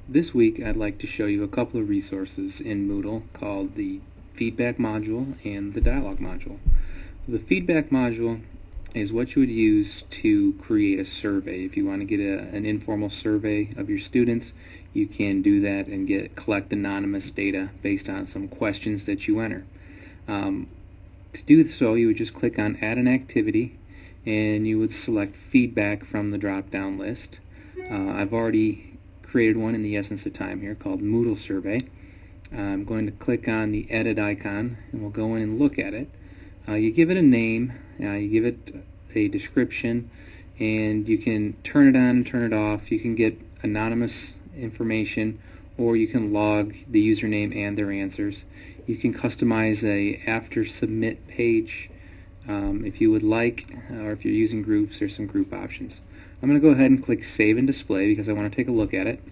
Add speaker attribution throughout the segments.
Speaker 1: This week I'd like to show you a couple of resources in Moodle called the feedback module and the dialogue module. The feedback module is what you would use to create a survey. If you want to get an informal survey of your students, you can do that and collect anonymous data based on some questions that you enter. To do so, you would just click on Add an Activity and you would select Feedback from the drop-down list. I've already created one in the essence of time here called Moodle Survey. I'm going to click on the edit icon and we'll go in and look at it. You give it a name, you give it a description, and you can turn it on and turn it off. You can get anonymous information, or you can log the username and their answers. You can customize a after submit page if you would like, or if you're using groups, there's some group options. I'm going to go ahead and click Save and Display because I want to take a look at it.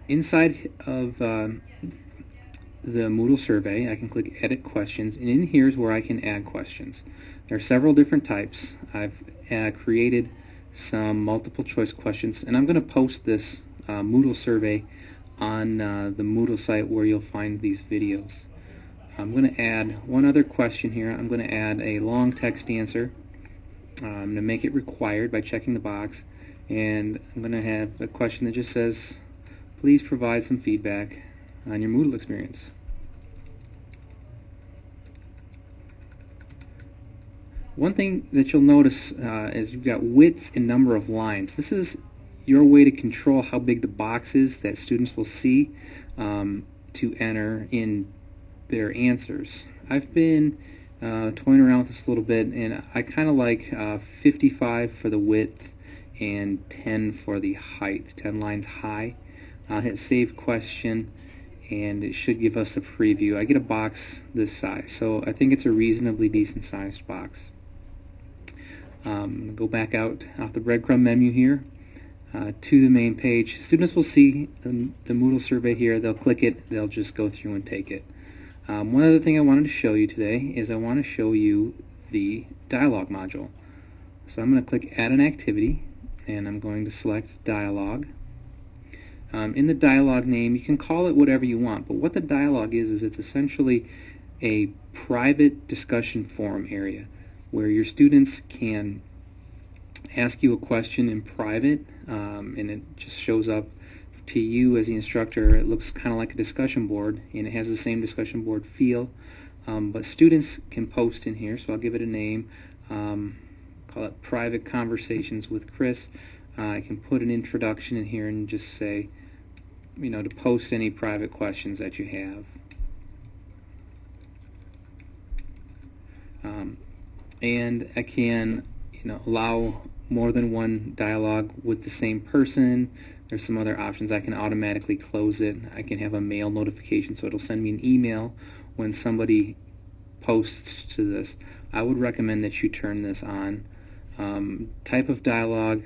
Speaker 1: Inside of the Moodle survey, I can click Edit Questions, and in here is where I can add questions. There are several different types. I've created some multiple choice questions, and I'm going to post this Moodle survey on the Moodle site where you'll find these videos. I'm going to add one other question here. I'm going to add a long text answer. I'm going to make it required by checking the box, and I'm going to have a question that just says, please provide some feedback on your Moodle experience. One thing that you'll notice is you've got width and number of lines. This is your way to control how big the box is that students will see to enter in their answers. I've been toying around with this a little bit, and I kind of like 55 for the width and 10 for the height, 10 lines high. I'll hit Save Question, and it should give us a preview. I get a box this size, so I think it's a reasonably decent sized box. Go back out off the breadcrumb menu here to the main page. Students will see the Moodle survey here. They'll click it, they'll just go through and take it. One other thing I wanted to show you today is I want to show you the dialogue module. So I'm going to click Add an Activity, and I'm going to select Dialogue. In the dialogue name, you can call it whatever you want, but what the dialogue is it's essentially a private discussion forum area where your students can ask you a question in private, and it just shows up to you as the instructor. It looks kind of like a discussion board, and it has the same discussion board feel, but students can post in here, so I'll give it a name. Call it Private Conversations with Chris. I can put an introduction in here and just say, to post any private questions that you have. And I can allow more than one dialogue with the same person. There's some other options. I can automatically close it. I can have a mail notification, so it'll send me an email when somebody posts to this. I would recommend that you turn this on. Type of dialogue,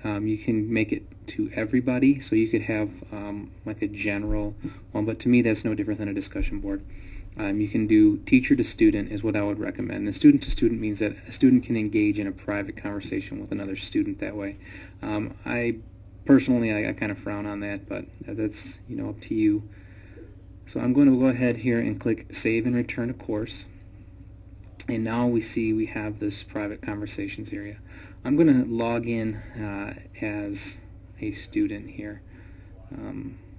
Speaker 1: you can make it to everybody, so you could have like a general one, but to me that's no different than a discussion board. You can do teacher to student is what I would recommend. And student to student means that a student can engage in a private conversation with another student that way. I kind of frown on that, but that's up to you. So I'm going to go ahead here and click Save and Return to Course. And now we have this private conversations area. I'm going to log in as a student here.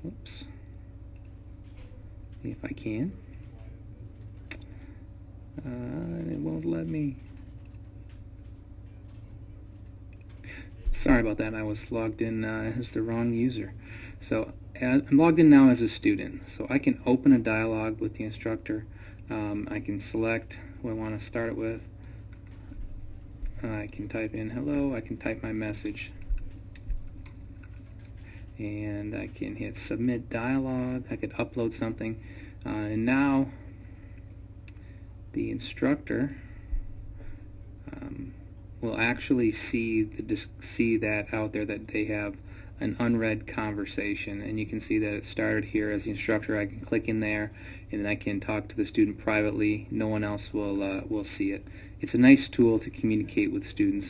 Speaker 1: Oops. If I can. It won't let me. Sorry about that. I was logged in as the wrong user. So I'm logged in now as a student. So I can open a dialogue with the instructor. I can select who I want to start it with. I can type in hello. I can type my message. And I can hit Submit Dialogue. I could upload something. And now the instructor will actually see that out there that they have an unread conversation, and you can see that it started here as the instructor. I can click in there, and then I can talk to the student privately. No one else will see it. It's a nice tool to communicate with students.